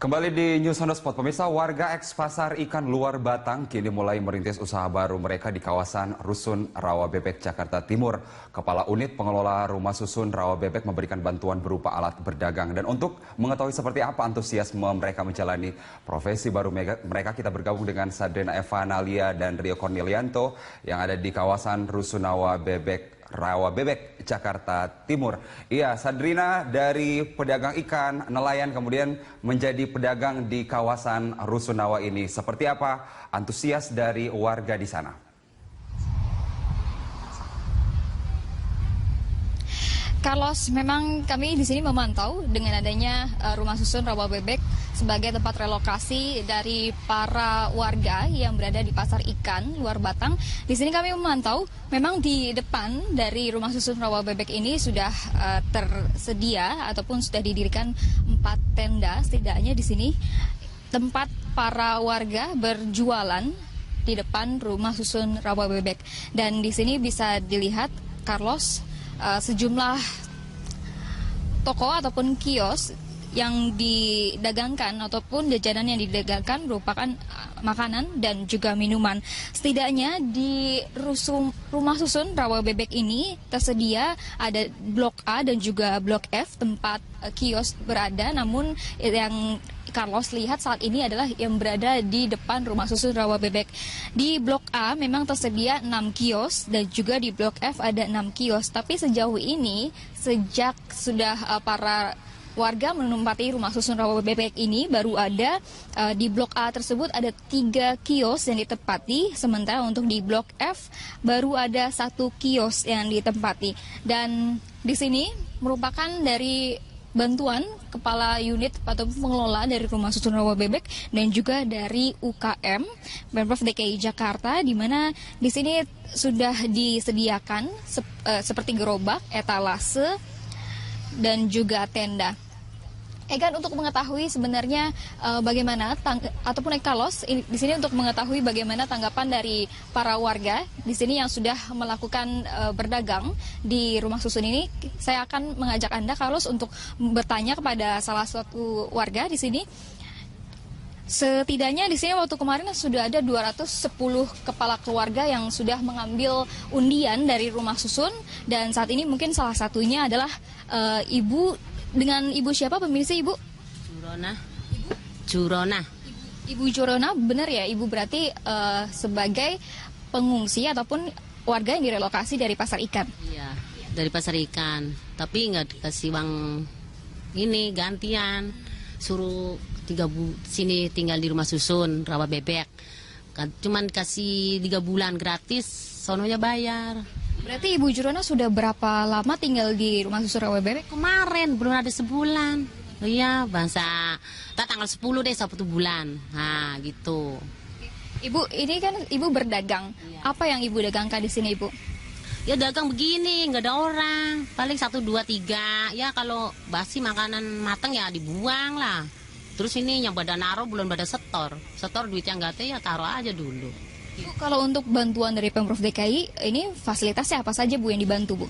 Kembali di News on the Spot, pemirsa, warga eks Pasar Ikan Luar Batang kini mulai merintis usaha baru mereka di kawasan Rusun Rawabebek, Jakarta Timur. Kepala Unit Pengelola Rumah Susun Rawabebek memberikan bantuan berupa alat berdagang. Dan untuk mengetahui seperti apa antusiasme mereka menjalani profesi baru mereka, kita bergabung dengan Sadrina Eva Nalia dan Rio Cornelianto yang ada di kawasan Rusun Rawabebek, Jakarta Timur. Iya, Sadrina, dari pedagang ikan, nelayan, kemudian menjadi pedagang di kawasan Rusunawa ini. Seperti apa antusias dari warga di sana? Carlos, memang kami di sini memantau dengan adanya rumah susun Rawabebek sebagai tempat relokasi dari para warga yang berada di pasar ikan Luar Batang. Di sini kami memantau memang di depan dari rumah susun Rawabebek ini sudah tersedia ataupun sudah didirikan 4 tenda setidaknya di sini tempat para warga berjualan di depan rumah susun Rawabebek. Dan di sini bisa dilihat, Carlos, sejumlah toko ataupun kios yang didagangkan ataupun jajanan yang didagangkan merupakan makanan dan juga minuman. Setidaknya di rumah susun Rawabebek ini tersedia ada blok A dan juga blok F tempat kios berada, namun yang Carlos lihat saat ini adalah yang berada di depan rumah susun Rawabebek. Di blok A memang tersedia 6 kios dan juga di blok F ada 6 kios. Tapi sejauh ini sejak sudah para warga menempati rumah susun Rawabebek ini baru ada di blok A tersebut ada 3 kios yang ditempati, sementara untuk di blok F baru ada 1 kios yang ditempati. Dan di sini merupakan dari bantuan Kepala Unit atau pengelola dari Rumah Susun Rawabebek dan juga dari UKM Pemprov DKI Jakarta, di mana di sini sudah disediakan seperti gerobak, etalase, dan juga tenda. Egan, untuk mengetahui sebenarnya bagaimana ataupun Carlos di sini untuk mengetahui bagaimana tanggapan dari para warga di sini yang sudah melakukan berdagang di rumah susun ini, saya akan mengajak Anda, Carlos, untuk bertanya kepada salah satu warga di sini. Setidaknya di sini waktu kemarin sudah ada 210 kepala keluarga yang sudah mengambil undian dari rumah susun, dan saat ini mungkin salah satunya adalah Ibu. Dengan Ibu siapa pemirsa, Ibu? Jurona. Ibu Jurona, benar ya Ibu, berarti sebagai pengungsi ataupun warga yang direlokasi dari pasar ikan? Iya, dari pasar ikan. Tapi nggak dikasih uang ini gantian. Suruh sini tinggal di rumah susun Rawabebek. Cuman kasih 3 bulan gratis, sononya bayar. Berarti Ibu Jurona sudah berapa lama tinggal di rumah susun Rawabebek? Kemarin, belum ada sebulan. Iya, bahasa tanggal 10 deh, 1 bulan. Nah, gitu. Ibu, ini kan Ibu berdagang. Iya. Apa yang Ibu dagangkan di sini, Ibu? Ya dagang begini, nggak ada orang. Paling 1, 2, 3. Ya kalau basi makanan matang ya dibuang lah. Terus ini yang pada naruh belum pada setor. Setor duit yang nggak ada ya taruh aja dulu. Bu, kalau untuk bantuan dari Pemprov DKI, ini fasilitasnya apa saja, Bu, yang dibantu, Bu?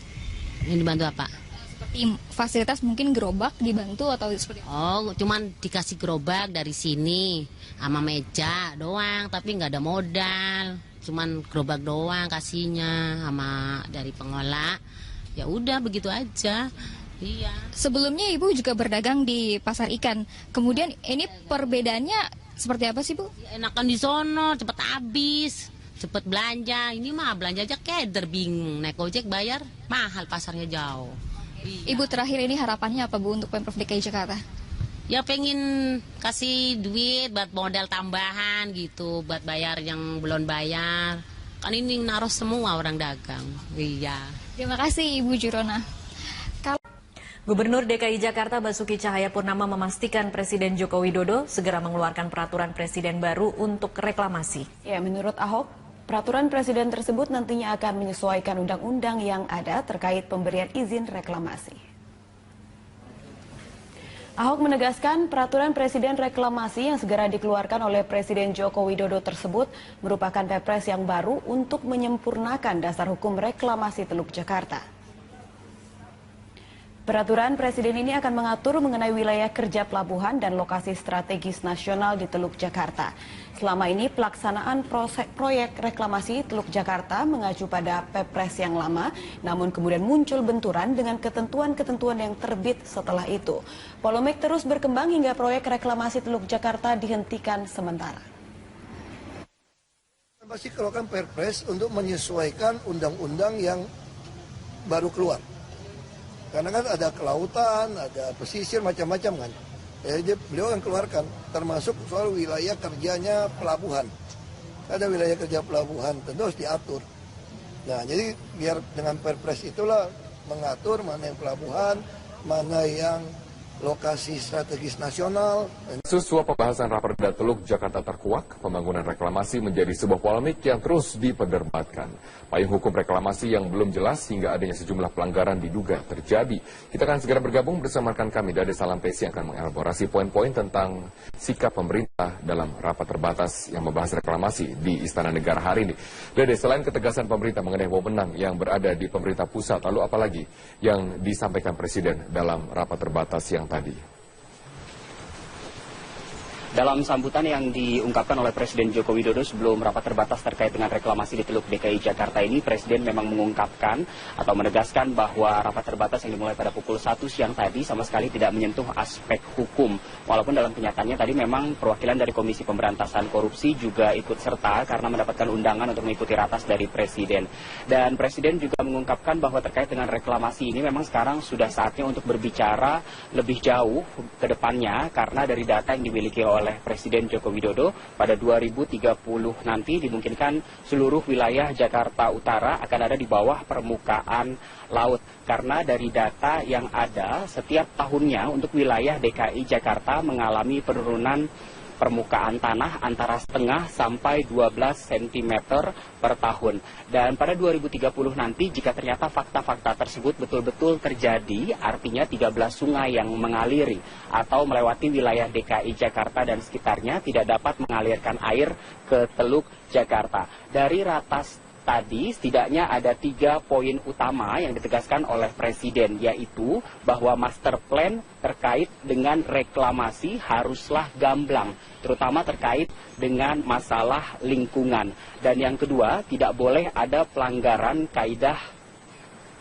Yang dibantu apa? Seperti fasilitas mungkin gerobak dibantu atau seperti apa? Oh, cuman dikasih gerobak dari sini sama meja doang, tapi nggak ada modal. Cuman gerobak doang kasihnya sama dari pengelola. Ya udah begitu aja. Iya. Sebelumnya Ibu juga berdagang di pasar ikan. Kemudian ini perbedaannya seperti apa sih, Bu? Ya, enakan di sono, cepet habis, cepet belanja. Ini mah belanja aja keder, bingung. Naik ojek bayar, mahal, pasarnya jauh. Iya. Ibu, terakhir ini harapannya apa, Bu, untuk Pemprov DKI Jakarta? Ya pengen kasih duit buat modal tambahan gitu, buat bayar yang belum bayar. Kan ini naruh semua orang dagang. Iya. Terima kasih, Ibu Jurona. Gubernur DKI Jakarta Basuki Cahayapurnama memastikan Presiden Joko Widodo segera mengeluarkan peraturan presiden baru untuk reklamasi. Ya, menurut Ahok, peraturan presiden tersebut nantinya akan menyesuaikan undang-undang yang ada terkait pemberian izin reklamasi. Ahok menegaskan peraturan presiden reklamasi yang segera dikeluarkan oleh Presiden Joko Widodo tersebut merupakan Perpres yang baru untuk menyempurnakan dasar hukum reklamasi Teluk Jakarta. Peraturan Presiden ini akan mengatur mengenai wilayah kerja pelabuhan dan lokasi strategis nasional di Teluk Jakarta. Selama ini pelaksanaan proyek reklamasi Teluk Jakarta mengacu pada Perpres yang lama, namun kemudian muncul benturan dengan ketentuan-ketentuan yang terbit setelah itu. Polemik terus berkembang hingga proyek reklamasi Teluk Jakarta dihentikan sementara. Masih keluarkan Perpres untuk menyesuaikan undang-undang yang baru keluar. Karena kan ada kelautan, ada pesisir, macam-macam kan. Jadi beliau akan keluarkan, termasuk soal wilayah kerjanya pelabuhan. Ada wilayah kerja pelabuhan, tentu harus diatur. Nah, jadi biar dengan Perpres itulah mengatur mana yang pelabuhan, mana yang lokasi strategis nasional. Suap pembahasan Raperda Teluk Jakarta terkuak, pembangunan reklamasi menjadi sebuah polemik yang terus diperdebatkan. Payung hukum reklamasi yang belum jelas hingga adanya sejumlah pelanggaran diduga terjadi. Kita akan segera bergabung bersama rekan kami Dade Salampesi yang akan mengelaborasi poin-poin tentang sikap pemerintah dalam rapat terbatas yang membahas reklamasi di Istana Negara hari ini. Dade, selain ketegasan pemerintah mengenai wewenang yang berada di pemerintah pusat, lalu apalagi yang disampaikan Presiden dalam rapat terbatas yang tadi? Dalam sambutan yang diungkapkan oleh Presiden Joko Widodo sebelum rapat terbatas terkait dengan reklamasi di Teluk DKI Jakarta ini, Presiden memang mengungkapkan atau menegaskan bahwa rapat terbatas yang dimulai pada pukul 1 siang tadi sama sekali tidak menyentuh aspek hukum. Walaupun dalam kenyataannya tadi memang perwakilan dari Komisi Pemberantasan Korupsi juga ikut serta karena mendapatkan undangan untuk mengikuti ratas dari Presiden. Dan Presiden juga mengungkapkan bahwa terkait dengan reklamasi ini memang sekarang sudah saatnya untuk berbicara lebih jauh ke depannya karena dari data yang dimiliki oleh Presiden Joko Widodo pada 2030 nanti dimungkinkan seluruh wilayah Jakarta Utara akan ada di bawah permukaan laut. Karena dari data yang ada setiap tahunnya untuk wilayah DKI Jakarta mengalami penurunan permukaan tanah antara setengah sampai 12 cm per tahun. Dan pada 2030 nanti jika ternyata fakta-fakta tersebut betul-betul terjadi, artinya 13 sungai yang mengaliri atau melewati wilayah DKI Jakarta dan sekitarnya tidak dapat mengalirkan air ke Teluk Jakarta. Dari ratas tadi setidaknya ada 3 poin utama yang ditegaskan oleh Presiden, yaitu bahwa master plan terkait dengan reklamasi haruslah gamblang, terutama terkait dengan masalah lingkungan. Dan yang kedua, tidak boleh ada pelanggaran kaidah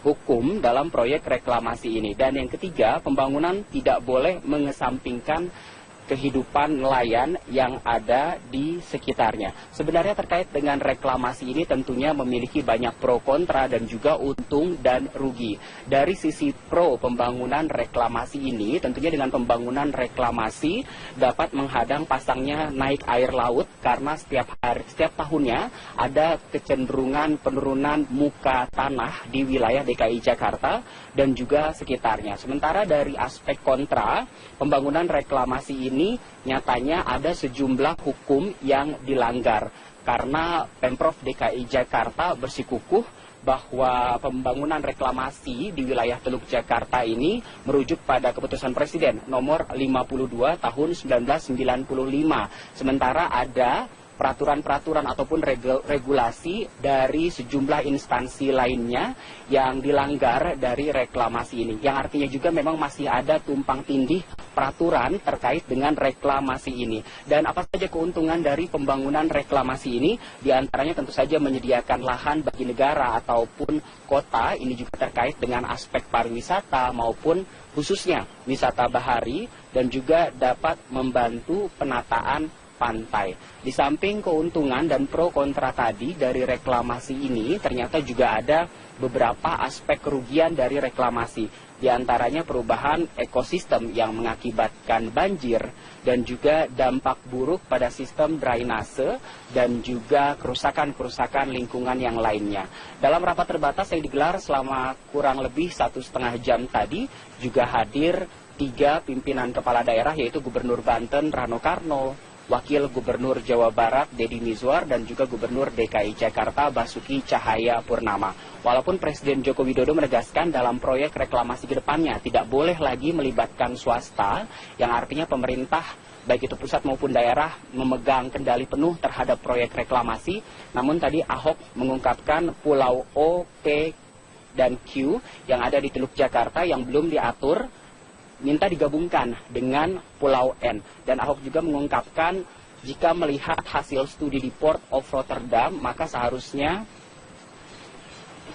hukum dalam proyek reklamasi ini. Dan yang ketiga, pembangunan tidak boleh mengesampingkan kehidupan nelayan yang ada di sekitarnya. Sebenarnya terkait dengan reklamasi ini tentunya memiliki banyak pro kontra dan juga untung dan rugi. Dari sisi pro pembangunan reklamasi ini, tentunya dengan pembangunan reklamasi dapat menghadang pasangnya naik air laut karena setiap tahunnya ada kecenderungan penurunan muka tanah di wilayah DKI Jakarta dan juga sekitarnya. Sementara dari aspek kontra, pembangunan reklamasi ini nyatanya ada sejumlah hukum yang dilanggar karena Pemprov DKI Jakarta bersikukuh bahwa pembangunan reklamasi di wilayah Teluk Jakarta ini merujuk pada keputusan Presiden nomor 52 tahun 1995. Sementara ada peraturan-peraturan ataupun regulasi dari sejumlah instansi lainnya yang dilanggar dari reklamasi ini. Yang artinya juga memang masih ada tumpang tindih peraturan terkait dengan reklamasi ini. Dan apa saja keuntungan dari pembangunan reklamasi ini? Di antaranya tentu saja menyediakan lahan bagi negara ataupun kota. Ini juga terkait dengan aspek pariwisata maupun khususnya wisata bahari dan juga dapat membantu penataan pantai. Di samping keuntungan dan pro kontra tadi dari reklamasi ini, ternyata juga ada beberapa aspek kerugian dari reklamasi. Di antaranya perubahan ekosistem yang mengakibatkan banjir dan juga dampak buruk pada sistem drainase dan juga kerusakan-kerusakan lingkungan yang lainnya. Dalam rapat terbatas yang digelar selama kurang lebih 1,5 jam tadi juga hadir 3 pimpinan kepala daerah, yaitu Gubernur Banten Rano Karno, Wakil Gubernur Jawa Barat Deddy Mizwar dan juga Gubernur DKI Jakarta Basuki Cahayapurnama. Walaupun Presiden Joko Widodo menegaskan dalam proyek reklamasi ke depannya tidak boleh lagi melibatkan swasta, yang artinya pemerintah baik itu pusat maupun daerah memegang kendali penuh terhadap proyek reklamasi. Namun tadi Ahok mengungkapkan Pulau O, P, dan Q yang ada di Teluk Jakarta yang belum diatur minta digabungkan dengan Pulau N. Dan Ahok juga mengungkapkan jika melihat hasil studi di Port of Rotterdam, maka seharusnya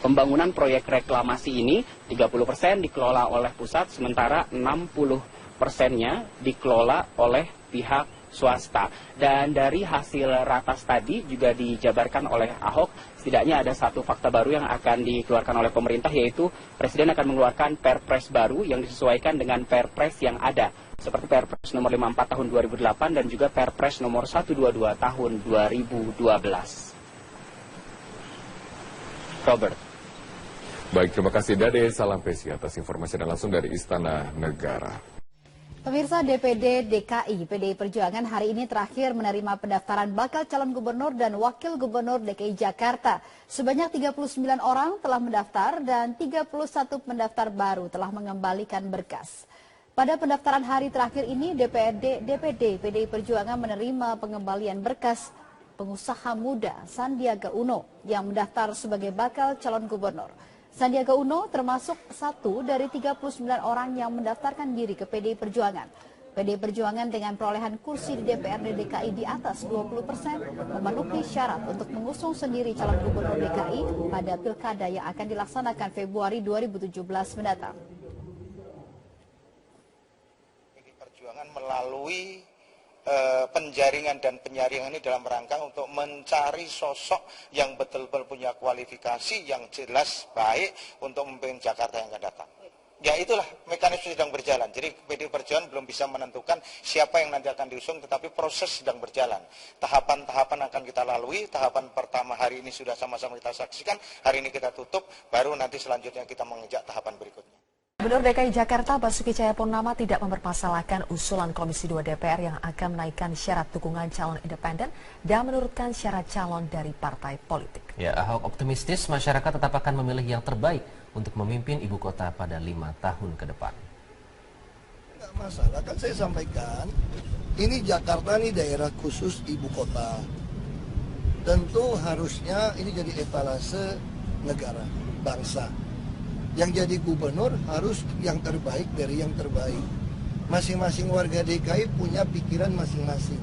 pembangunan proyek reklamasi ini 30% dikelola oleh pusat, sementara 60%-nya dikelola oleh pihak swasta. Dan dari hasil ratas tadi juga dijabarkan oleh Ahok, setidaknya ada satu fakta baru yang akan dikeluarkan oleh pemerintah, yaitu Presiden akan mengeluarkan Perpres baru yang disesuaikan dengan Perpres yang ada, seperti Perpres nomor 54 tahun 2008 dan juga Perpres nomor 122 tahun 2012. Robert. Baik, terima kasih Dade. Salam Pesi atas informasi dan langsung dari Istana Negara. Pemirsa, DPD DKI PDI Perjuangan hari ini terakhir menerima pendaftaran bakal calon gubernur dan wakil gubernur DKI Jakarta. Sebanyak 39 orang telah mendaftar dan 31 pendaftar baru telah mengembalikan berkas. Pada pendaftaran hari terakhir ini, DPD PDI Perjuangan menerima pengembalian berkas pengusaha muda Sandiaga Uno yang mendaftar sebagai bakal calon gubernur. Sandiaga Uno termasuk satu dari 39 orang yang mendaftarkan diri ke PDI Perjuangan. PDI Perjuangan dengan perolehan kursi di DPRD DKI di atas 20% memenuhi syarat untuk mengusung sendiri calon gubernur DKI pada pilkada yang akan dilaksanakan Februari 2017 mendatang. PDI Perjuangan melalui penjaringan dan penyaringan ini dalam rangka untuk mencari sosok yang betul-betul punya kualifikasi yang jelas baik untuk memimpin Jakarta yang akan datang. Ya itulah mekanisme sedang berjalan. Jadi PDI Perjuangan belum bisa menentukan siapa yang nanti akan diusung, tetapi proses sedang berjalan. Tahapan-tahapan akan kita lalui. Tahapan pertama hari ini sudah sama-sama kita saksikan. Hari ini kita tutup, baru nanti selanjutnya kita mengejar tahapan berikutnya. Gubernur DKI Jakarta Basuki Cahayapurnama tidak mempermasalahkan usulan Komisi 2 DPR yang akan menaikkan syarat dukungan calon independen dan menurunkan syarat calon dari partai politik. Ya, Ahok optimistis masyarakat tetap akan memilih yang terbaik untuk memimpin ibu kota pada 5 tahun ke depan. Enggak masalah, kan saya sampaikan, ini Jakarta ini daerah khusus ibu kota. Tentu harusnya ini jadi etalase negara, bangsa. Yang jadi gubernur harus yang terbaik dari yang terbaik. Masing-masing warga DKI punya pikiran masing-masing.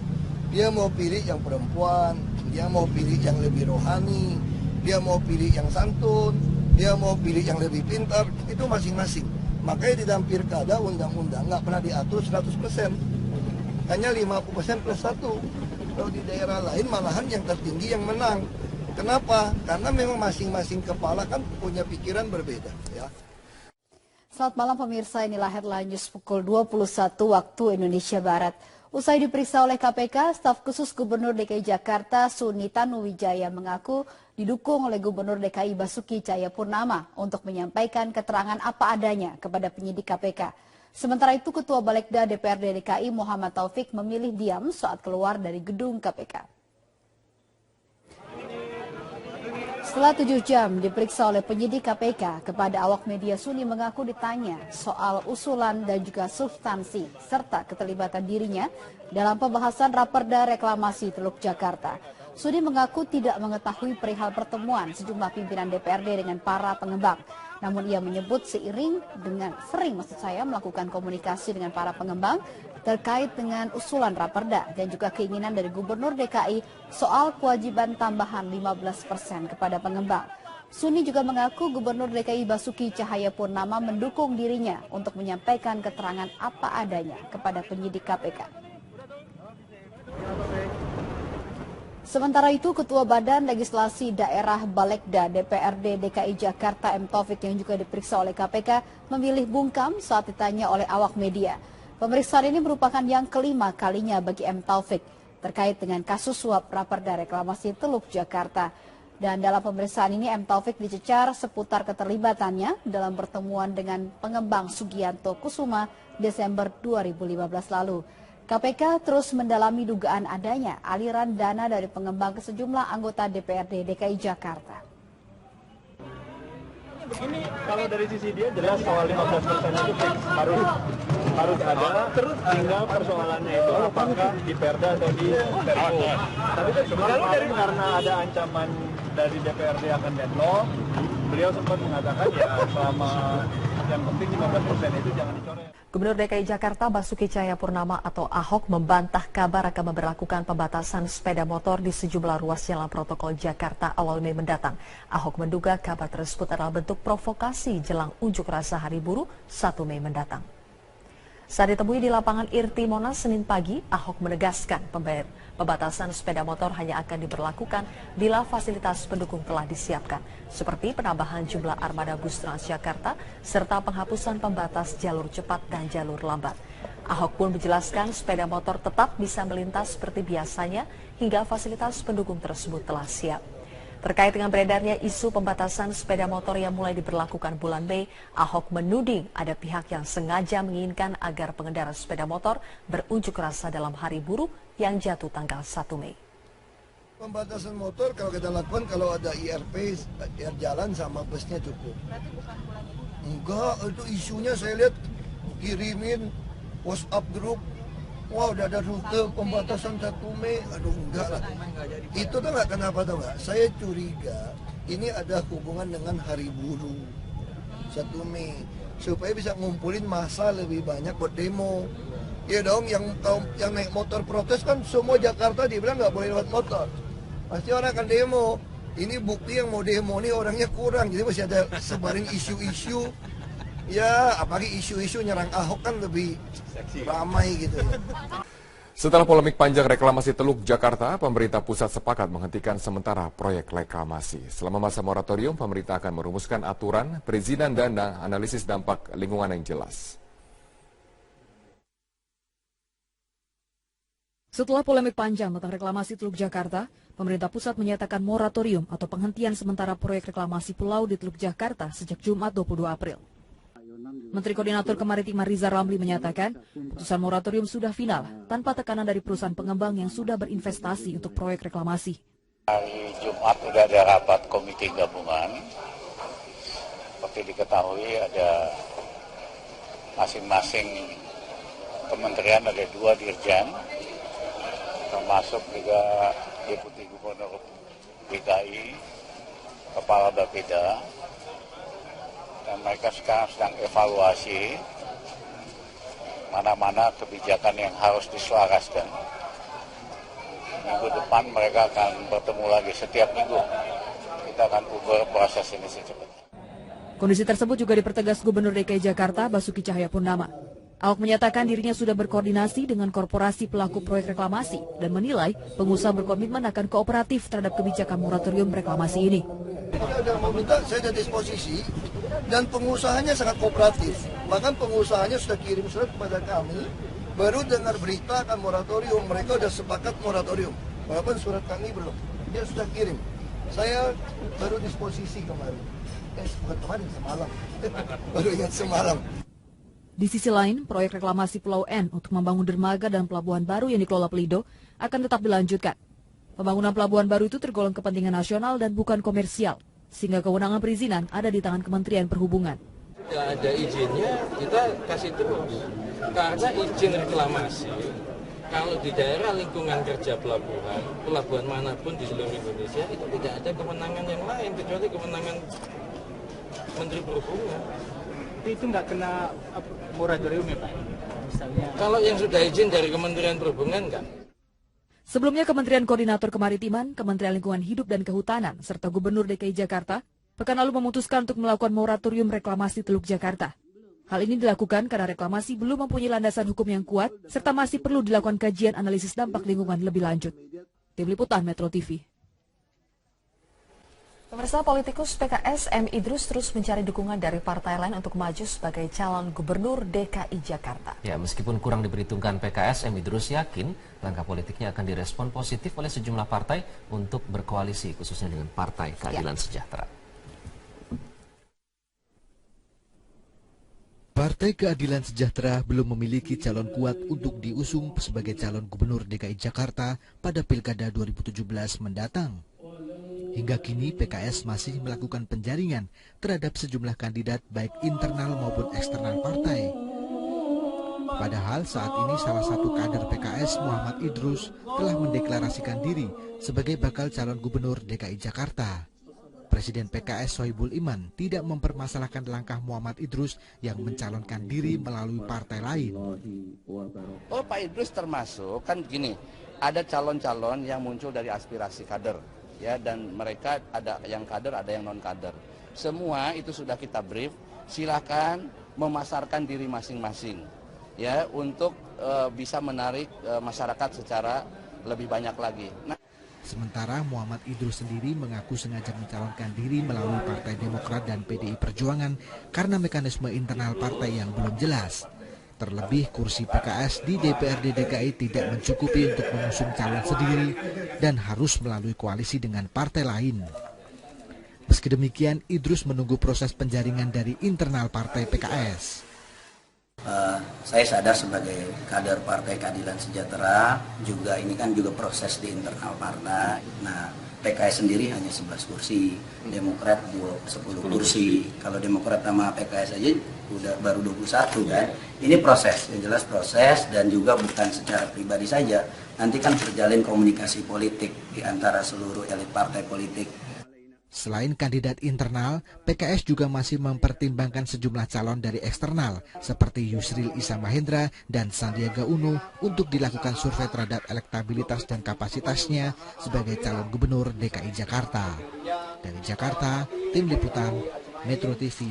Dia mau pilih yang perempuan, dia mau pilih yang lebih rohani, dia mau pilih yang santun, dia mau pilih yang lebih pintar, itu masing-masing. Makanya di dalam pilkada undang-undang nggak pernah diatur 100%. Hanya 50% plus 1. Kalau di daerah lain malahan yang tertinggi yang menang. Kenapa? Karena memang masing-masing kepala kan punya pikiran berbeda. Ya. Selamat malam pemirsa, inilah headline news pukul 21 waktu Indonesia Barat. Usai diperiksa oleh KPK, staf khusus Gubernur DKI Jakarta Suni Tanuwijaya mengaku didukung oleh Gubernur DKI Basuki Cahayapurnama untuk menyampaikan keterangan apa adanya kepada penyidik KPK. Sementara itu Ketua Balegda DPRD DKI Muhammad Taufik memilih diam saat keluar dari gedung KPK. Setelah 7 jam diperiksa oleh penyidik KPK, kepada awak media Suni mengaku ditanya soal usulan dan juga substansi serta keterlibatan dirinya dalam pembahasan Raperda Reklamasi Teluk Jakarta. Suni mengaku tidak mengetahui perihal pertemuan sejumlah pimpinan DPRD dengan para pengembang. Namun ia menyebut sering melakukan komunikasi dengan para pengembang terkait dengan usulan Raperda dan juga keinginan dari Gubernur DKI soal kewajiban tambahan 15% kepada pengembang. Suni juga mengaku Gubernur DKI Basuki Cahayapurnama mendukung dirinya untuk menyampaikan keterangan apa adanya kepada penyidik KPK. Sementara itu, Ketua Badan Legislasi Daerah Balegda DPRD DKI Jakarta M. Taufik yang juga diperiksa oleh KPK memilih bungkam saat ditanya oleh awak media. Pemeriksaan ini merupakan yang kelima kalinya bagi M. Taufik terkait dengan kasus suap Raperda Reklamasi Teluk Jakarta. Dan dalam pemeriksaan ini M. Taufik dicecar seputar keterlibatannya dalam pertemuan dengan pengembang Sugianto Kusuma Desember 2015 lalu. KPK terus mendalami dugaan adanya aliran dana dari pengembang ke sejumlah anggota DPRD DKI Jakarta. Begini, kalau dari sisi dia jelas soal 15% itu harus ada, terus tinggal persoalannya itu apakah di Perda atau di Perpu. Tapi kan kemarin karena ada ancaman dari DPRD akan deadlock, beliau sempat mengatakan ya selama yang penting 15% itu jangan dicoret. Gubernur DKI Jakarta Basuki Cahayapurnama atau Ahok membantah kabar akan memberlakukan pembatasan sepeda motor di sejumlah ruas jalan protokol Jakarta awal Mei mendatang. Ahok menduga kabar tersebut adalah bentuk provokasi jelang unjuk rasa Hari Buruh 1 Mei mendatang. Saat ditemui di lapangan Irti Monas Senin pagi, Ahok menegaskan pembatasan sepeda motor hanya akan diberlakukan bila fasilitas pendukung telah disiapkan, seperti penambahan jumlah armada bus Transjakarta serta penghapusan pembatas jalur cepat dan jalur lambat. Ahok pun menjelaskan sepeda motor tetap bisa melintas seperti biasanya hingga fasilitas pendukung tersebut telah siap. Terkait dengan beredarnya isu pembatasan sepeda motor yang mulai diberlakukan bulan Mei, Ahok menuding ada pihak yang sengaja menginginkan agar pengendara sepeda motor berunjuk rasa dalam Hari Buruh yang jatuh tanggal 1 Mei. Pembatasan motor kalau kita lakukan kalau ada IRP, jalan sama busnya cukup. Enggak, itu isunya saya lihat kirimin WhatsApp grup. Wah, udah ada rute pembatasan 1 Mei. Aduh, enggak lah. Itu tuh enggak, kenapa tuh enggak? Saya curiga ini ada hubungan dengan Hari Buruh 1 Mei. Supaya bisa ngumpulin massa lebih banyak buat demo. Ya dong, yang naik motor protes kan semua Jakarta dibilang nggak boleh lewat motor. Pasti orang akan demo. Ini bukti yang mau demo nih orangnya kurang. Jadi masih ada sebarin isu-isu. Ya, apalagi isu-isu nyerang Ahok kan lebih ramai gitu ya. Setelah polemik panjang reklamasi Teluk Jakarta, pemerintah pusat sepakat menghentikan sementara proyek reklamasi. Selama masa moratorium, pemerintah akan merumuskan aturan, perizinan dan analisis dampak lingkungan yang jelas. Setelah polemik panjang tentang reklamasi Teluk Jakarta, pemerintah pusat menyatakan moratorium atau penghentian sementara proyek reklamasi pulau di Teluk Jakarta sejak Jumat 22 April. Menteri Koordinator Kemaritiman Rizal Ramli menyatakan, putusan moratorium sudah final tanpa tekanan dari perusahaan pengembang yang sudah berinvestasi untuk proyek reklamasi. Hari Jumat sudah ada rapat komite gabungan. Seperti diketahui ada masing-masing kementerian ada 2 dirjen, termasuk juga Deputi Gubernur DKI, Kepala Bapeda. Dan mereka sekarang sedang evaluasi mana-mana kebijakan yang harus diselaraskan. Minggu depan mereka akan bertemu lagi setiap minggu. Kita akan ukur proses ini secepatnya. Kondisi tersebut juga dipertegas Gubernur DKI Jakarta Basuki Cahayapurnama. Ahok menyatakan dirinya sudah berkoordinasi dengan korporasi pelaku proyek reklamasi dan menilai pengusaha berkomitmen akan kooperatif terhadap kebijakan moratorium reklamasi ini. Saya mau minta, saya ada disposisi dan pengusahanya sangat kooperatif. Bahkan pengusahanya sudah kirim surat kepada kami, baru dengar berita akan moratorium, mereka sudah sepakat moratorium. Walaupun surat kami belum, dia sudah kirim. Saya baru disposisi kemarin. Bukan kemarin, semalam. Baru ingat semalam. Di sisi lain, proyek reklamasi Pulau N untuk membangun dermaga dan pelabuhan baru yang dikelola Pelindo akan tetap dilanjutkan. Pembangunan pelabuhan baru itu tergolong kepentingan nasional dan bukan komersial, sehingga kewenangan perizinan ada di tangan Kementerian Perhubungan. Tidak ada izinnya, kita kasih terus. Karena izin reklamasi, kalau di daerah lingkungan kerja pelabuhan manapun di seluruh Indonesia, itu tidak ada kewenangan yang lain, kecuali kewenangan Menteri Perhubungan. Itu nggak kena moratorium ya Pak? Misalnya. Kalau yang sudah izin dari Kementerian Perhubungan enggak. Sebelumnya Kementerian Koordinator Kemaritiman, Kementerian Lingkungan Hidup dan Kehutanan, serta Gubernur DKI Jakarta, pekan lalu memutuskan untuk melakukan moratorium reklamasi Teluk Jakarta. Hal ini dilakukan karena reklamasi belum mempunyai landasan hukum yang kuat, serta masih perlu dilakukan kajian analisis dampak lingkungan lebih lanjut. Tim Liputan Metro TV. Pemirsa, politikus PKS M. Idrus terus mencari dukungan dari partai lain untuk maju sebagai calon gubernur DKI Jakarta. Ya, meskipun kurang diperhitungkan PKS, M. Idrus yakin langkah politiknya akan direspon positif oleh sejumlah partai untuk berkoalisi, khususnya dengan Partai Keadilan Sejahtera. Partai Keadilan Sejahtera belum memiliki calon kuat untuk diusung sebagai calon gubernur DKI Jakarta pada Pilkada 2017 mendatang. Hingga kini PKS masih melakukan penjaringan terhadap sejumlah kandidat baik internal maupun eksternal partai. Padahal saat ini salah satu kader PKS Muhammad Idrus telah mendeklarasikan diri sebagai bakal calon gubernur DKI Jakarta. Presiden PKS Sohibul Iman tidak mempermasalahkan langkah Muhammad Idrus yang mencalonkan diri melalui partai lain. Oh, Pak Idrus termasuk, kan gini, ada calon-calon yang muncul dari aspirasi kader, ya, dan mereka ada yang kader, ada yang non kader. Semua itu sudah kita brief, silakan memasarkan diri masing-masing, ya, untuk bisa menarik masyarakat secara lebih banyak lagi. Sementara Muhammad Idrus sendiri mengaku sengaja mencalonkan diri melalui Partai Demokrat dan PDI Perjuangan karena mekanisme internal partai yang belum jelas. Terlebih kursi PKS di DPRD DKI tidak mencukupi untuk mengusung calon sendiri dan harus melalui koalisi dengan partai lain. Meski demikian, Idrus menunggu proses penjaringan dari internal partai PKS. Saya sadar sebagai kader Partai Keadilan Sejahtera, juga ini kan juga proses di internal partai. Nah, PKS sendiri hanya 11 kursi, Demokrat 10 kursi. Kalau Demokrat sama PKS aja udah baru 21 kan. Ini proses, yang jelas proses, dan juga bukan secara pribadi saja. Nanti kan terjalin komunikasi politik di antara seluruh elit partai politik. Selain kandidat internal, PKS juga masih mempertimbangkan sejumlah calon dari eksternal seperti Yusril Iza Mahendra dan Sandiaga Uno untuk dilakukan survei terhadap elektabilitas dan kapasitasnya sebagai calon gubernur DKI Jakarta. Dari Jakarta, Tim Liputan Metro TV.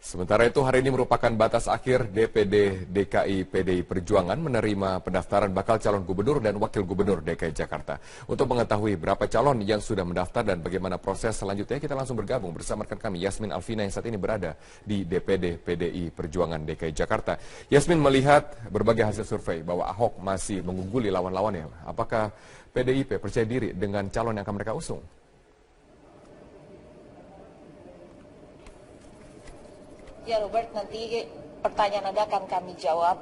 Sementara itu hari ini merupakan batas akhir DPD DKI PDI Perjuangan menerima pendaftaran bakal calon gubernur dan wakil gubernur DKI Jakarta. Untuk mengetahui berapa calon yang sudah mendaftar dan bagaimana proses selanjutnya, kita langsung bergabung bersama rekan kami Yasmin Alvina yang saat ini berada di DPD PDI Perjuangan DKI Jakarta. Yasmin, melihat berbagai hasil survei bahwa Ahok masih mengungguli lawan-lawannya, apakah PDIP percaya diri dengan calon yang akan mereka usung? Ya Robert, nanti pertanyaan Anda akan kami jawab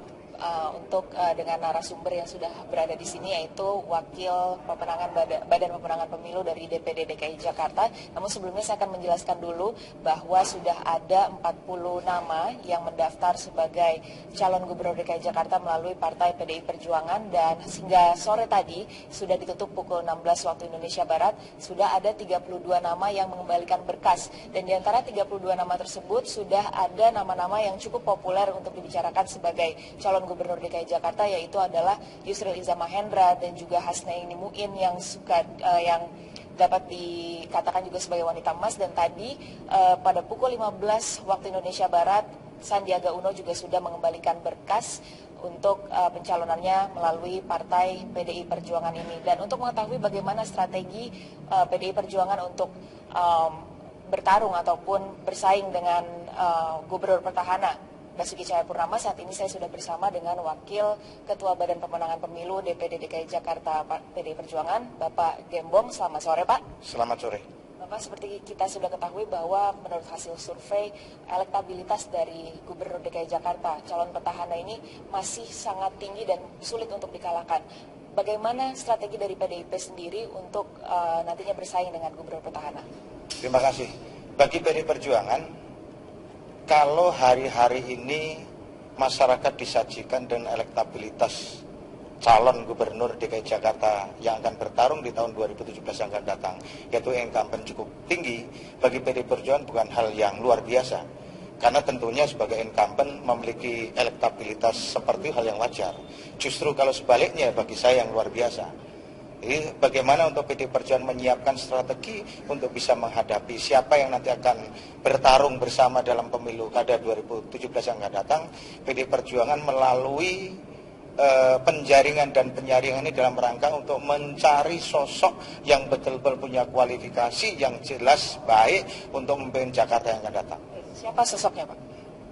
dengan narasumber yang sudah berada di sini, yaitu Wakil Pemenangan Badan Pemenangan Pemilu dari DPD DKI Jakarta. Namun sebelumnya saya akan menjelaskan dulu bahwa sudah ada 40 nama yang mendaftar sebagai calon gubernur DKI Jakarta melalui Partai PDI Perjuangan, dan hingga sore tadi sudah ditutup pukul 16 waktu Indonesia Barat, sudah ada 32 nama yang mengembalikan berkas, dan di antara 32 nama tersebut sudah ada nama-nama yang cukup populer untuk dibicarakan sebagai calon gubernur DKI Jakarta, yaitu adalah Yusril Iza Mahendra dan juga Hasnaini Muin yang yang dapat dikatakan juga sebagai wanita emas. Dan tadi pada pukul 15 waktu Indonesia Barat, Sandiaga Uno juga sudah mengembalikan berkas untuk pencalonannya melalui Partai PDI Perjuangan ini. Dan untuk mengetahui bagaimana strategi PDI Perjuangan untuk bertarung ataupun bersaing dengan gubernur petahana Basuki Cahayapurnama, saat ini saya sudah bersama dengan Wakil Ketua Badan Pemenangan Pemilu DPD DKI Jakarta PDI Perjuangan, Bapak Gembong. Selamat sore, Pak. Selamat sore. Bapak, seperti kita sudah ketahui bahwa menurut hasil survei, elektabilitas dari Gubernur DKI Jakarta, calon petahana ini masih sangat tinggi dan sulit untuk dikalahkan. Bagaimana strategi dari PDIP sendiri untuk nantinya bersaing dengan Gubernur petahana? Terima kasih. Bagi PDI Perjuangan, kalau hari-hari ini masyarakat disajikan dengan elektabilitas calon gubernur DKI Jakarta yang akan bertarung di tahun 2017 yang akan datang, yaitu incumbent cukup tinggi, bagi PDI Perjuangan bukan hal yang luar biasa. Karena tentunya sebagai incumbent memiliki elektabilitas seperti hal yang wajar. Justru kalau sebaliknya bagi saya yang luar biasa. Jadi bagaimana untuk PDI Perjuangan menyiapkan strategi untuk bisa menghadapi siapa yang nanti akan bertarung bersama dalam pemilu kada 2017 yang akan datang. PDI Perjuangan melalui penjaringan dan penyaringan ini dalam rangka untuk mencari sosok yang betul-betul punya kualifikasi yang jelas baik untuk memimpin Jakarta yang akan datang. Siapa sosoknya, Pak?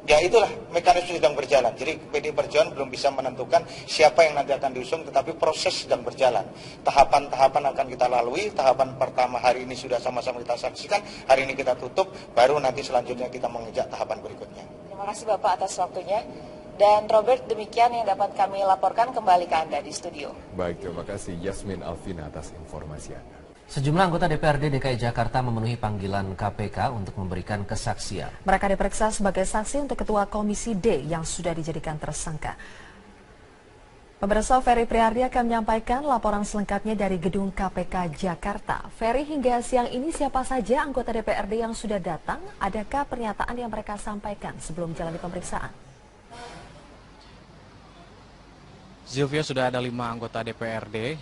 Ya itulah mekanisme sedang berjalan. Jadi PDI Perjuangan belum bisa menentukan siapa yang nanti akan diusung, tetapi proses sedang berjalan. Tahapan-tahapan akan kita lalui. Tahapan pertama hari ini sudah sama-sama kita saksikan. Hari ini kita tutup, baru nanti selanjutnya kita mengejar tahapan berikutnya. Terima kasih Bapak atas waktunya. Dan Robert, demikian yang dapat kami laporkan, kembali ke Anda di studio. Baik, terima kasih Yasmin Alvina atas informasi Anda. Sejumlah anggota DPRD DKI Jakarta memenuhi panggilan KPK untuk memberikan kesaksian. Mereka diperiksa sebagai saksi untuk Ketua Komisi D yang sudah dijadikan tersangka. Pemirsa, Ferry Priardi akan menyampaikan laporan selengkapnya dari gedung KPK Jakarta. Ferry, hingga siang ini siapa saja anggota DPRD yang sudah datang? Adakah pernyataan yang mereka sampaikan sebelum menjalani pemeriksaan? Zilvia, sudah ada 5 anggota DPRD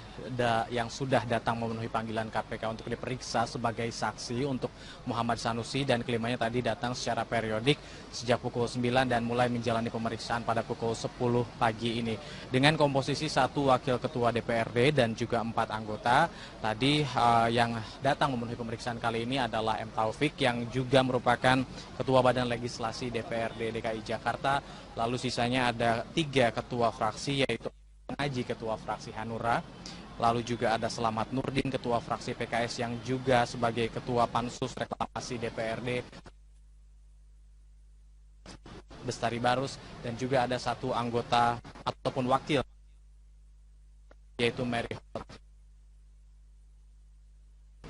yang sudah datang memenuhi panggilan KPK untuk diperiksa sebagai saksi untuk Muhammad Sanusi, dan kelimanya tadi datang secara periodik sejak pukul 9 dan mulai menjalani pemeriksaan pada pukul 10 pagi ini. Dengan komposisi 1 wakil ketua DPRD dan juga 4 anggota, tadi yang datang memenuhi pemeriksaan kali ini adalah M. Taufik yang juga merupakan Ketua Badan Legislasi DPRD DKI Jakarta. Lalu sisanya ada 3 ketua fraksi, yaitu Pengaji Ketua Fraksi Hanura, lalu juga ada Selamat Nurdin Ketua Fraksi PKS yang juga sebagai Ketua Pansus Reklamasi DPRD, Bestari Barus, dan juga ada 1 anggota ataupun wakil, yaitu Mary Hot.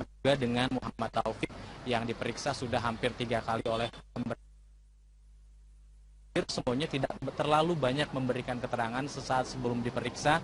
Juga dengan Muhammad Taufik yang diperiksa sudah hampir 3 kali oleh pemerintah. Semuanya tidak terlalu banyak memberikan keterangan sesaat sebelum diperiksa.